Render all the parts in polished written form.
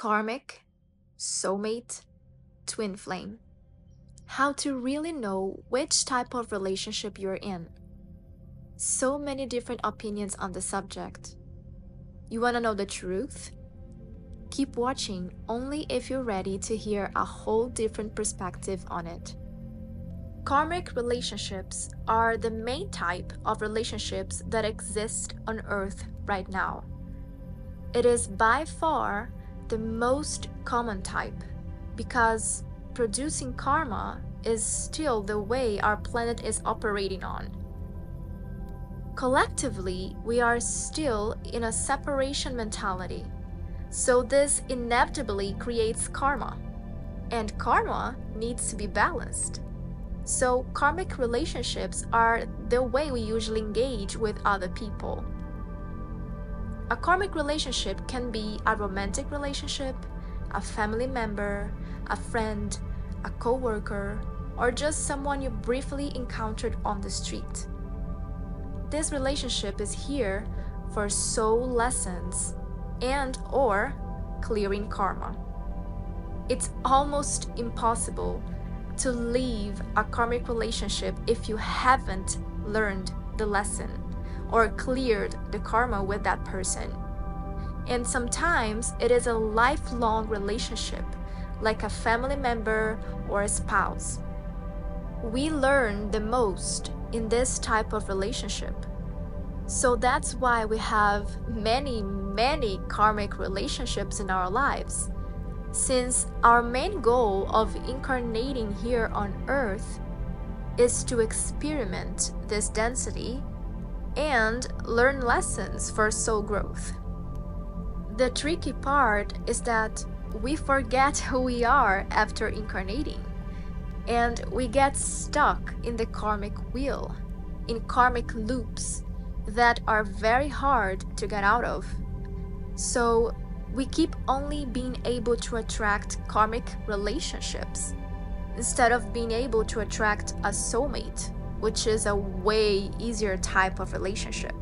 Karmic, soulmate, twin flame. How to really know which type of relationship you're in. So many different opinions on the subject. You want to know the truth? Keep watching only if you're ready to hear a whole different perspective on it. Karmic relationships are the main type of relationships that exist on Earth right now. It is by far the most common type because producing karma is still the way our planet is operating on. Collectively, we are still in a separation mentality, so this inevitably creates karma, and karma needs to be balanced. So karmic relationships are the way we usually engage with other people. A karmic relationship can be a romantic relationship, a family member, a friend, a co-worker, or just someone you briefly encountered on the street. This relationship is here for soul lessons and/or clearing karma. It's almost impossible to leave a karmic relationship if you haven't learned the lesson or cleared the karma with that person. And sometimes it is a lifelong relationship, like a family member or a spouse. We learn the most in this type of relationship. So that's why we have many karmic relationships in our lives. Since our main goal of incarnating here on Earth is to experiment this density and learn lessons for soul growth. The tricky part is that we forget who we are after incarnating, and we get stuck in the karmic wheel, in karmic loops that are very hard to get out of. So we keep only being able to attract karmic relationships instead of being able to attract a soulmate, which is a way easier type of relationship.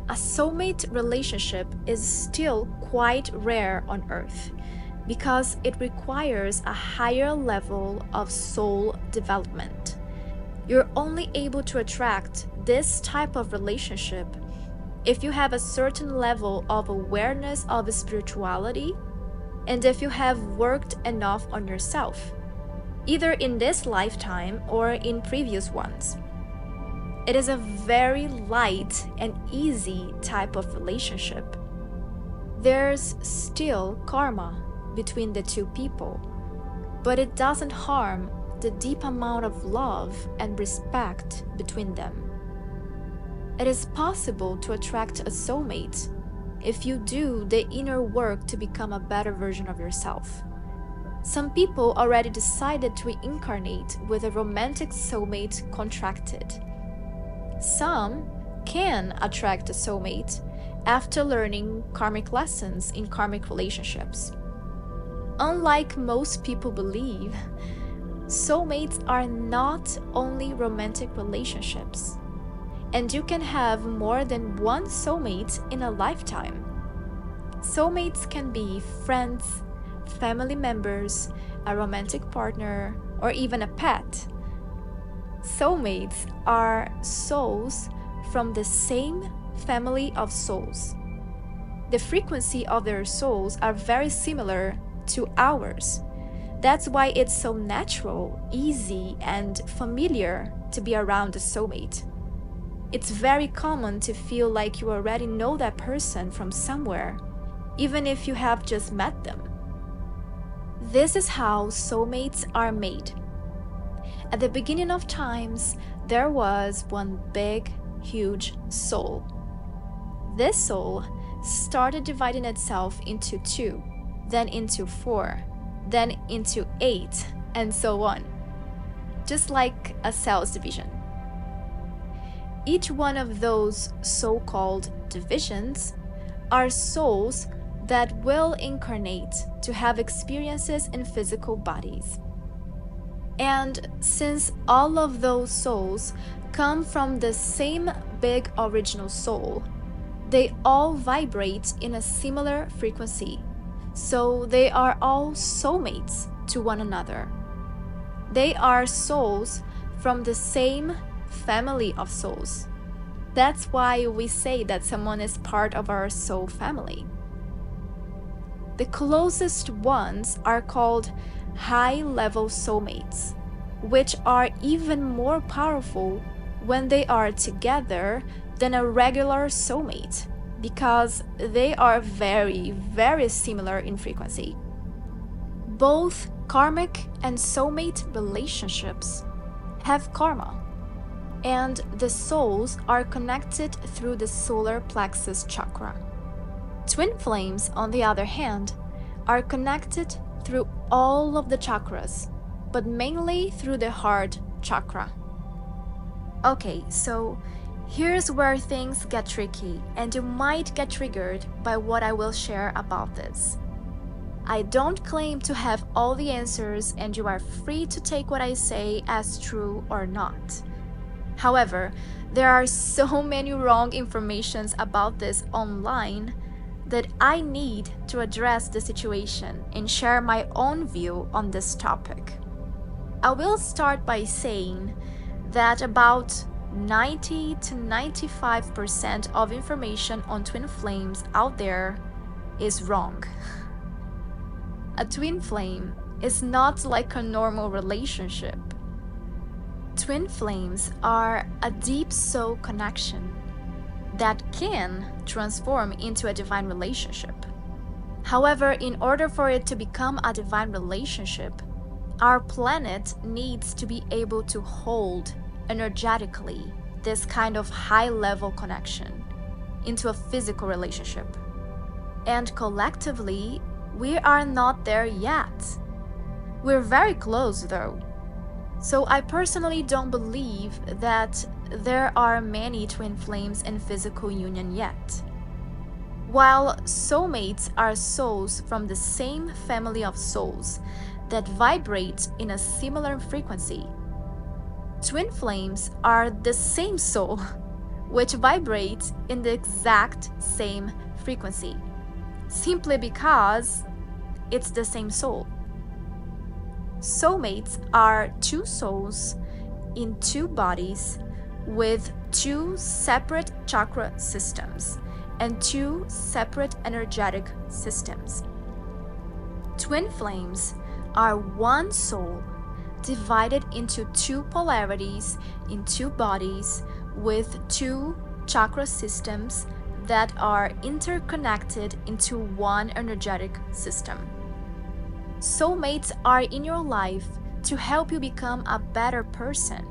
A soulmate relationship is still quite rare on Earth because it requires a higher level of soul development. You're only able to attract this type of relationship if you have a certain level of awareness of spirituality and if you have worked enough on yourself, either in this lifetime or in previous ones. It is a very light and easy type of relationship. There's still karma between the two people, but it doesn't harm the deep amount of love and respect between them. It is possible to attract a soulmate if you do the inner work to become a better version of yourself. Some people already decided to reincarnate with a romantic soulmate contracted. Some can attract a soulmate after learning karmic lessons in karmic relationships. Unlike most people believe, soulmates are not only romantic relationships, and you can have more than one soulmate in a lifetime. Soulmates can be friends, family members, a romantic partner, or even a pet. Soulmates are souls from the same family of souls. The frequency of their souls are very similar to ours. That's why it's so natural, easy, and familiar to be around a soulmate. It's very common to feel like you already know that person from somewhere, even if you have just met them. This is how soulmates are made. At the beginning of times, there was one big, huge soul. This soul started dividing itself into 2, then into 4, then into 8, and so on, just like a cell's division. Each one of those so-called divisions are souls that will incarnate to have experiences in physical bodies. And since all of those souls come from the same big original soul, they all vibrate in a similar frequency. So they are all soulmates to one another. They are souls from the same family of souls. That's why we say that someone is part of our soul family. The closest ones are called high-level soulmates, which are even more powerful when they are together than a regular soulmate, because they are very, very similar in frequency. Both karmic and soulmate relationships have karma, and the souls are connected through the solar plexus chakra. Twin flames, on the other hand, are connected through all of the chakras, but mainly through the heart chakra. Okay, so here's where things get tricky, and you might get triggered by what I will share about this. I don't claim to have all the answers, and you are free to take what I say as true or not. However, there are so many wrong informations about this online that I need to address the situation and share my own view on this topic. I will start by saying that about 90 to 95% of information on twin flames out there is wrong. A twin flame is not like a normal relationship. Twin flames are a deep soul connection that can transform into a divine relationship. However, in order for it to become a divine relationship, our planet needs to be able to hold energetically this kind of high-level connection into a physical relationship. And collectively, we are not there yet. We're very close though. So I personally don't believe that there are many twin flames in physical union yet. While soulmates are souls from the same family of souls that vibrate in a similar frequency, twin flames are the same soul which vibrates in the exact same frequency, simply because it's the same soul. Soulmates are two souls in two bodies with two separate chakra systems and two separate energetic systems. Twin flames are one soul divided into two polarities in two bodies with two chakra systems that are interconnected into one energetic system. Soulmates are in your life to help you become a better person,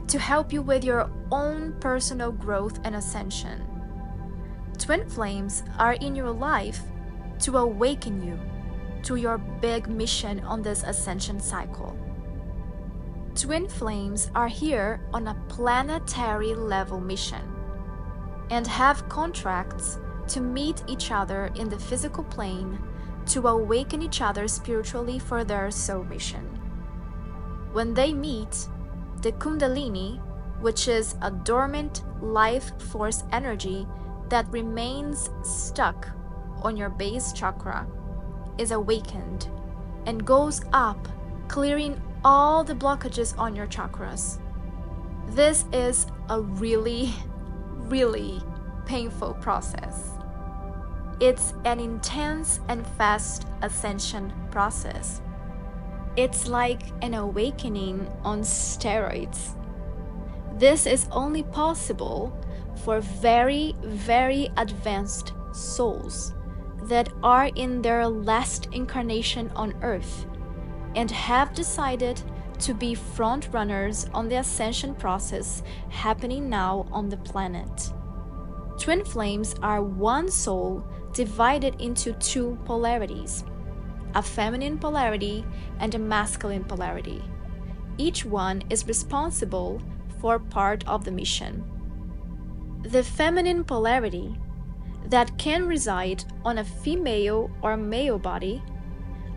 to help you with your own personal growth and ascension. Twin flames are in your life to awaken you to your big mission on this ascension cycle. Twin flames are here on a planetary level mission and have contracts to meet each other in the physical plane to awaken each other spiritually for their soul mission. When they meet, the Kundalini, which is a dormant life force energy that remains stuck on your base chakra, is awakened and goes up, clearing all the blockages on your chakras. This is a really, really painful process. It's an intense and fast ascension process. It's like an awakening on steroids. This is only possible for very, very advanced souls that are in their last incarnation on Earth and have decided to be front runners on the ascension process happening now on the planet. Twin flames are one soul divided into two polarities, a feminine polarity and a masculine polarity. Each one is responsible for part of the mission. The feminine polarity that can reside on a female or male body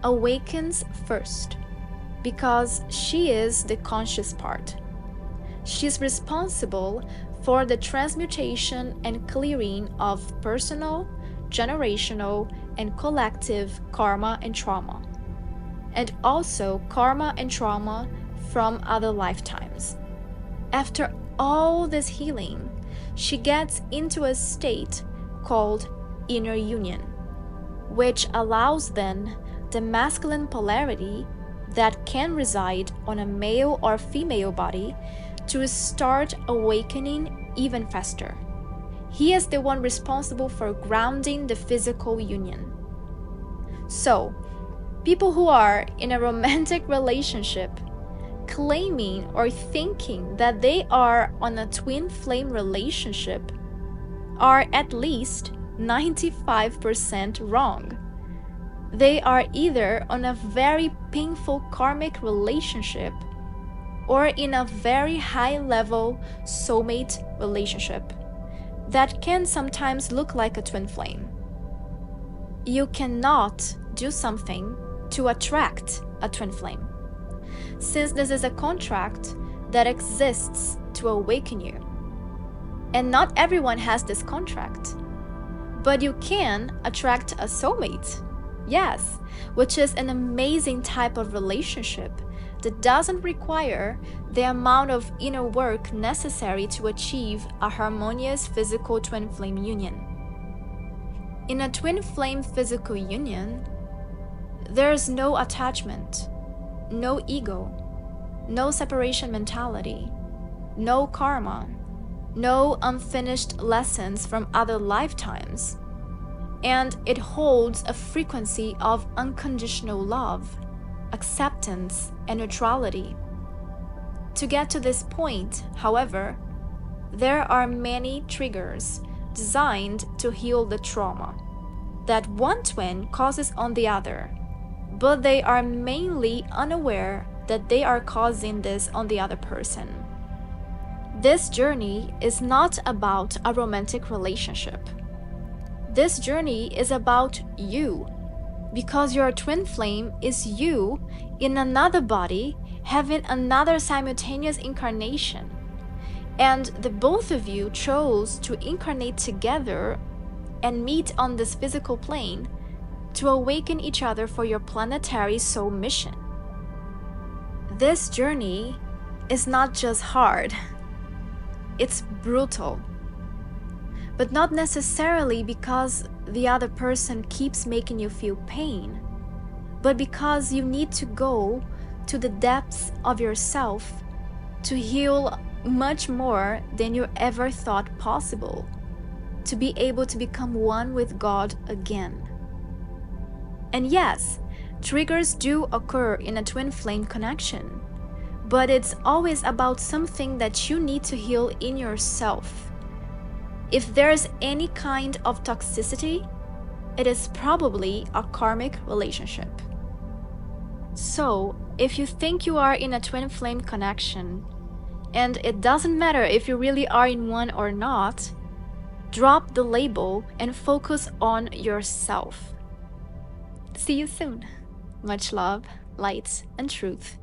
awakens first because she is the conscious part. She's responsible for the transmutation and clearing of personal, generational, and collective karma and trauma, and also karma and trauma from other lifetimes. After all this healing, she gets into a state called inner union, which allows then the masculine polarity that can reside on a male or female body to start awakening even faster. He is the one responsible for grounding the physical union. So, people who are in a romantic relationship claiming or thinking that they are on a twin flame relationship are at least 95% wrong. They are either on a very painful karmic relationship or in a very high-level soulmate relationship that can sometimes look like a twin flame. You cannot do something to attract a twin flame, since this is a contract that exists to awaken you. And not everyone has this contract. But you can attract a soulmate, yes, which is an amazing type of relationship that doesn't require the amount of inner work necessary to achieve a harmonious physical twin flame union. In a twin flame physical union, there's no attachment, no ego, no separation mentality, no karma, no unfinished lessons from other lifetimes, and it holds a frequency of unconditional love, acceptance, and neutrality. To get to this point, however, there are many triggers designed to heal the trauma that one twin causes on the other, but they are mainly unaware that they are causing this on the other person. This journey is not about a romantic relationship. This journey is about you, because your twin flame is you in another body having another simultaneous incarnation, and the both of you chose to incarnate together and meet on this physical plane to awaken each other for your planetary soul mission. This journey is not just hard, it's brutal. But not necessarily because the other person keeps making you feel pain, but because you need to go to the depths of yourself to heal much more than you ever thought possible, to be able to become one with God again. And yes, triggers do occur in a twin flame connection, but it's always about something that you need to heal in yourself. If there's any kind of toxicity, it is probably a karmic relationship. So, if you think you are in a twin flame connection, and it doesn't matter if you really are in one or not, drop the label and focus on yourself. See you soon. Much love, light, and truth.